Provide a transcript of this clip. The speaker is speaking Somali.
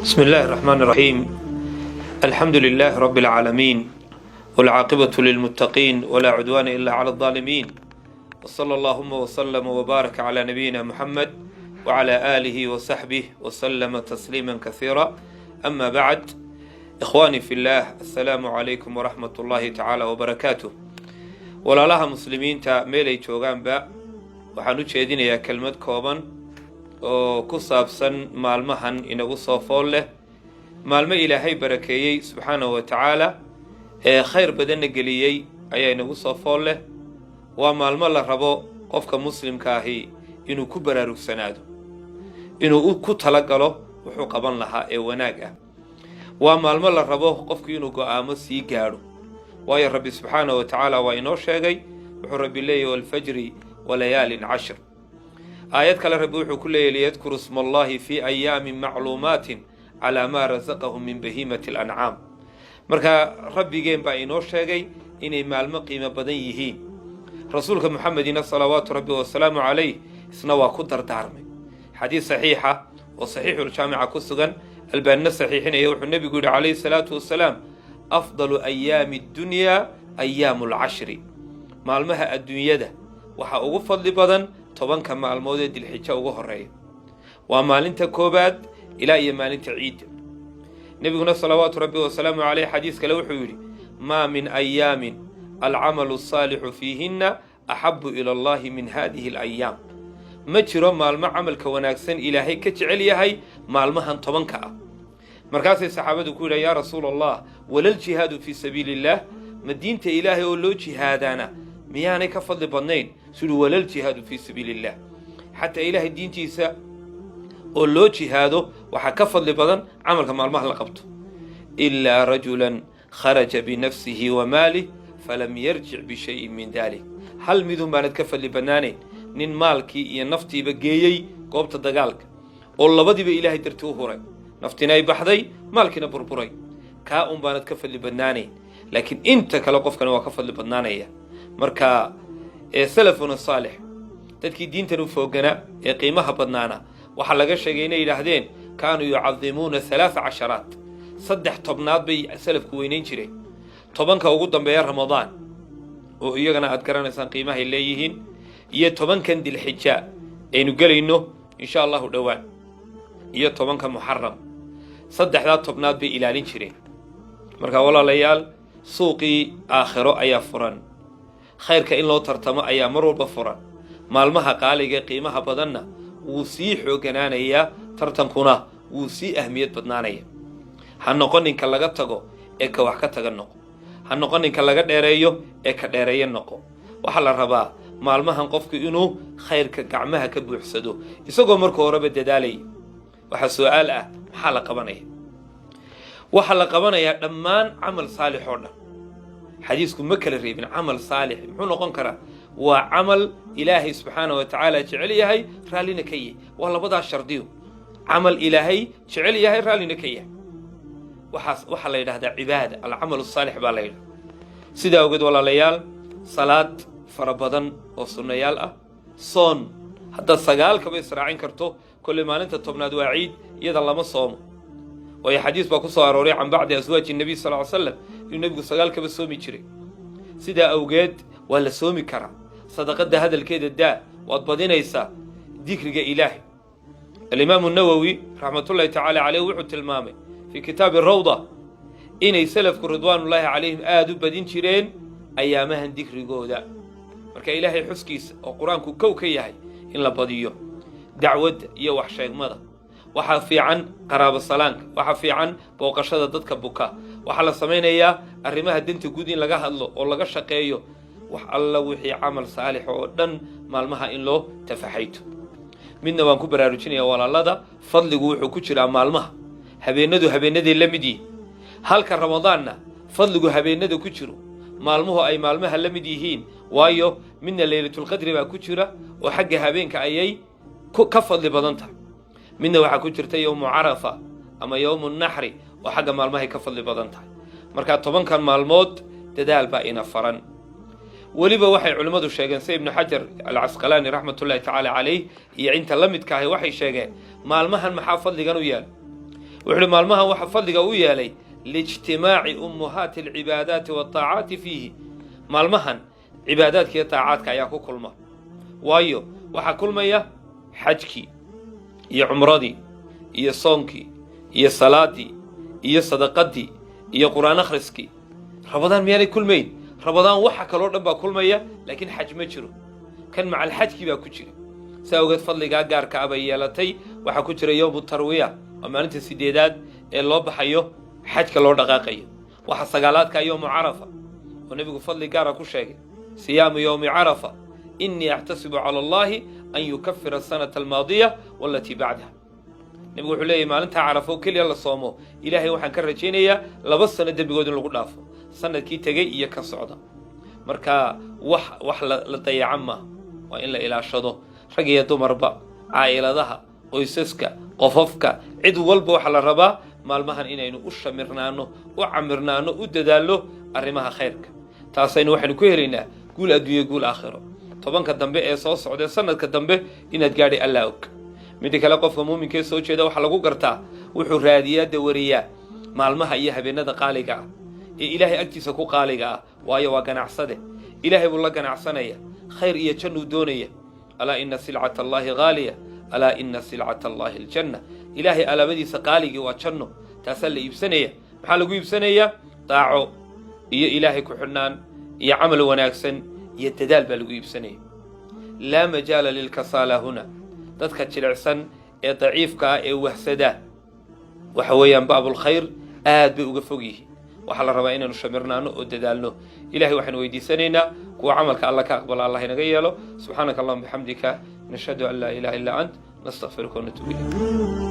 بسم الله الرحمن الرحيم. الحمد لله رب العالمين، والعاقبة للمتقين، ولا عدوان إلا على الظالمين، وصلى اللهم وسلم وبارك على نبينا محمد وعلى آله وصحبه وسلم تسليما كثيرا. أما بعد، إخواني في الله، السلام عليكم ورحمة الله تعالى وبركاته. ولا لها مسلمين تا ميلي جوغان با waxaan u jeedinayaa kelmad kooban oo ku saabsan maalmahan inagu soo fool leh, maalmo ilaahay barakeeyey subxaanahu wa tacaala ee khayr badanna geliyey ayaa inagu soo fool leh. waa maalmo la rabo qofka muslimka ahi inuu ku baraarugsanaado, inuu ku talagalo wuxuu qaban lahaa ee wanaag ah. waa maalmo la rabo qofku inuu go'aamo sii gaadho, waayo rabbi subxaanahu wa tacaala waa inoo sheegay, wuxuu rabbi leeyahy walfajri وليال عشر. آيات كلا ربي وحو ليذكر اسم الله في أيام معلومات على ما رزقهم من بهيمة الأنعام. مركا ربي جيم باينور شاقي إني مالما قيمة بدنيه رسولك محمد صلوات ربي والسلام عليه سنوا قدر دارمي. حديث صحيحة وصحيح الجامعة كسغن البان صحيحين يوحو النبي يقول عليه الصلاة والسلام أفضل أيام الدنيا أيام العشر. مالمها الدنيا ده waxaa ugu fadli badan 10 maalmood ee dilxija ugu horeeya, waa maalinta koobaad ilaa iyo maalinta ciid. nabiguna salawaatu rabbi wa salaamu alayhi xadiis kale wuxuu yiri ma min ayaamin al'amalu saalihu fiihinna ahabbu ila Allah min hadhihi al-ayyam. ma jiro maalmo amalka wanaagsan ilaahay ka jecel yahay maalmahan 10ka ah. markaasay saxaabadu ku yiraahdeen yaa rasuulallah walal jihaadu fi sabiilillah, madiinta ilaahay oo loo jihaadana miyaanay ka fadli badnayn siduu walal jihaadu fi sabiilillah. xataa ilaahay diintiisa oo loo jihaado waxaa ka fadli badan camalka maalmaha la qabto. ilaa rajulan kharaja binafsihi wa maalihi falam yarjic bishayin min dalik. hal midun baanad ka fadli badnaanayn nin maalkii iyo naftiiba geeyey goobta dagaalka oo labadiiba ilaahay dartii u huray, naftina ay baxday maalkiina burburay. kaa un baanad ka fadli badnaanayn, laakiin inta kale qofkana waa ka fadli badnaanaya. marka salafuna saalix dadkii diintan u foogana ee qiimaha badnaana waxaa laga sheegay inay yidhaahdeen kaanuu yucadimuuna 13 saddex tobnaad bay salafku weynayn jireen. 10ka ugu dambeeya ramadaan oo iyagana aad garanaysaan qiimahay leeyihiin, iyo 10kan dilxija aynu gelayno insha allahu dhowaan, iyo 10ka muxaram. saddexdaa tobnaad bay ilaalin jireen. marka walaalayaal, suuqii aakhiro ayaa furan, khayrka in loo tartamo ayaa mar walba furan. maalmaha qaaliga qiimaha badanna wuu sii xooganaanayaa, tartankuna wuu sii ahmiyad badnaanaya. ha noqon ninka laga tago ee ka wax ka taga noqo, ha noqon ninka laga dheereeyo ee ka dheereeya noqo. waxaa la rabaa maalmahan qofku inuu khayrka gacmaha ka buuxsado isagoo marka horeba dadaalaya. waxaa su'aal ah, maxaa la qabanaya? waxaa la qabanayaa dhammaan camal saalix oo dhan. xadiisku ma kala reebin camal saalix muxuu noqon karaa. waa camal ilaahay subxaanahu wa tacaala jecel yahay raallina ka yahay. waa labadaas shardiyo, camal ilaahay jecel yahay raallina ka yahay. waxaa la yidhahdaa cibaada, alcamal saalix baa la yidhahda. sidaa ogeed walaalayaal, salaad fara badan oo sunnayaal ah, soon haddaad 9kaba israacin karto, kolley maalinta 10aad waa ciid, iyada lama soomo. waayo xadiis baa ku soo arooray can bacdi aswaaji nabiy sal ly slam inuu nebigu 9kaba soomi jiray. sidaa awgeed waa la soomi karaa. sadaqada hadalkeeda daa, waad badinaysaa dikriga ilaahay. alimaamu nawowi raxmatullahi tacaala caleyh wuxuu tilmaamay fii kitaabi rawda inay salafku ridwaanullaahi calayhim aada u badin jireen ayaamahan dikrigooda. marka ilaahay xuskiisa oo qur-aanku kow ka yahay in la badiyo, dacwadda iyo wax sheegmada. waxaa fiican qaraabo salaanka, waxaa fiican booqashada dadka buka. waxaa la samaynayaa arrimaha danta guud in laga hadlo oo laga shaqeeyo. wax alla wixii camal saalix oo dhan maalmaha in loo tafaxayto. midna waan ku baraarujinayaa walaalada, fadligu wuxuu ku jiraa maalmaha. habeenadu habeenaday la mid yihiin, halka ramadaanna fadligu habeenada ku jiro, maalmuhu ay maalmaha la mid yihiin. waayo midna laylatulqadri baa ku jira oo xagga habeenka ayay ka fadli badan tahay. midna waxaa ku jirta yowmu carafa ama yowmu naxri oo xagga maalmahay ka fadli badan tahay. markaa 10kan maalmood dadaal baa ina faran. weliba waxay culimmadu sheegeen sida ibnu xajar alcasqalaani raxmatullahi tacaala calayh iyo inta la midka ahi waxay sheegeen maalmahan maxaa fadligan u yaal. wuxuu maalmaha waxa fadliga u yeelay lijtimaaci ummahaati alcibaadaati waataacaati fiihi maalmahan cibaadaadka iyo taacaadka ayaa ku kulma waayo waxaa kulmaya xajkii iyo cumradii iyo soonkii iyo salaadii iyo sadaqadii iyo qur'aan akhriskii rabadaan miyaanay kulmayn rabadaan waxa kaloo dhan baa kulmaya laakiin xaj ma jiro kan macal xajkii baa ku jira saa ogeed fadligaa gaarka ah bay yeelatay waxaa ku jira yowmu tarwiya waa maalinta 8aad ee loo baxayo xajka loo dhaqaaqayo waxa sagaalaadka yowmu carafa oo nabigu fadli gaara ku sheegay siyaamu yowmi carafa innii axtasibu cala allahi an yukaffira asanata almaadiya wallatii bacdaha nabigu wuxuu leeyahy maalintaa carafo keliya la soomo ilaahay waxaan ka rajaynayaa 2 sano dembigood in lagu dhaafo sanadkii tegey iyo ka socda marka wax la dayacan maaha waa in la ilaashado rag iyo dumarba caa'iladaha qoysaska qofofka cid walba waxaa la rabaa maalmahan inaynu u shamirnaano u camirnaano u dadaalno arrimaha khayrka taasaynu waxaynu ku helaynaa guul adduunye guul aakhiro 10ka dambe ee soo socda sanadka dambe inaad gaadhay allah og mid kale qofka muuminka soo jeeda waxa lagu gartaa wuxuu raadiyaa dawariyaa maalmaha iyo habeenada qaaliga ah ee ilaahay agtiisa ku qaaliga ah waayo waa ganacsade ilaahay buu la ganacsanaya khayr iyo jannu doonaya alaa inna silcata allahi ghaaliya alaa inna silcata allahi aljanna ilaahay alaabadiisa qaaligii waa janno taasaa la iibsanaya maxaa lagu iibsanayaa daaco iyo ilaahay ku xidhnaan iyo camal wanaagsan iyo dadaal baa lagu iibsanaya laa majaala lilkasaala huna dadka jilicsan ee daciifka ah ee wahsada waxa weeyaan baabulkhayr aad bay uga fog yihiin waxaa la rabaa inaynu shamirnaano oo dadaalno ilaahay waxaan weydiisanaynaa kuwa camalka alla ka aqbala allah inaga yeelo subxaanaka allahuma bixamdika nashhadu an laa ilaha illa ant nastaghfiruka wa natuubu ilayk